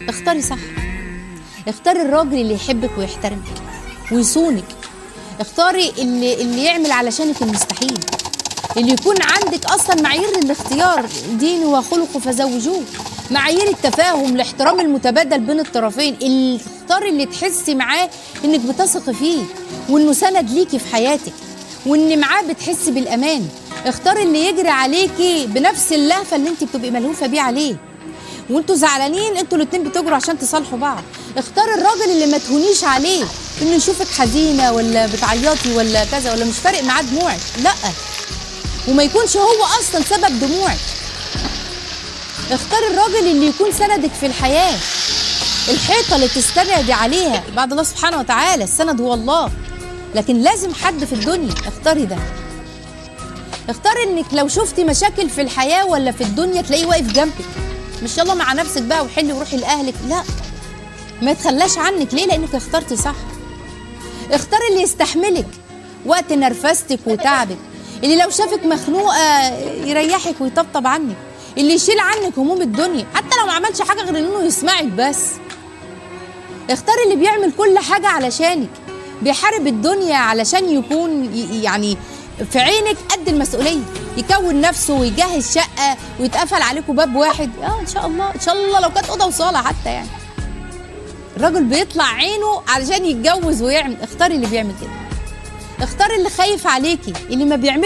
اختاري صح. اختاري الراجل اللي يحبك ويحترمك ويصونك. اختاري اللي يعمل علشانك المستحيل، اللي يكون عندك اصلا معايير الاختيار دين وخلق فزوجوه، معايير التفاهم، الاحترام المتبادل بين الطرفين. اختاري اللي تحسي معاه انك بتثقي فيه وانه سند ليكي في حياتك وان معاه بتحسي بالامان. اختاري اللي يجري عليكي بنفس اللهفه اللي انت بتبقي ملهوفه بيه عليه، وانتوا زعلانين انتوا الاتنين بتجروا عشان تصالحوا بعض. اختاري الراجل اللي ما تهونيش عليه انه يشوفك حزينه ولا بتعيطي ولا كذا ولا مش فارق معاه دموعك، لا، وما يكونش هو اصلا سبب دموعك. اختاري الراجل اللي يكون سندك في الحياه، الحيطه اللي تستندي عليها بعد الله سبحانه وتعالى. السند هو الله، لكن لازم حد في الدنيا. اختاري ده. اختاري انك لو شفتي مشاكل في الحياه ولا في الدنيا تلاقيه واقف جنبك، مش يلا مع نفسك بقى وحلي وروحي لاهلك، لا، ما يتخلاش عنك. ليه؟ لانك اخترتي صح. اختاري اللي يستحملك وقت نرفستك وتعبك، اللي لو شافك مخنوقه يريحك ويطبطب عنك، اللي يشيل عنك هموم الدنيا حتى لو ما عملش حاجه غير انه يسمعك بس. اختاري اللي بيعمل كل حاجه علشانك، بيحارب الدنيا علشان يكون يعني في عينك قد المسؤوليه، يكون نفسه ويجهز شقه ويتقفل عليكم باب واحد. ان شاء الله، ان شاء الله لو كانت اوضه وصاله حتى يعني. الراجل بيطلع عينه علشان يتجوز ويعمل. اختاري اللي بيعمل كده. اختاري اللي خايف عليكي، اللي ما بيعمل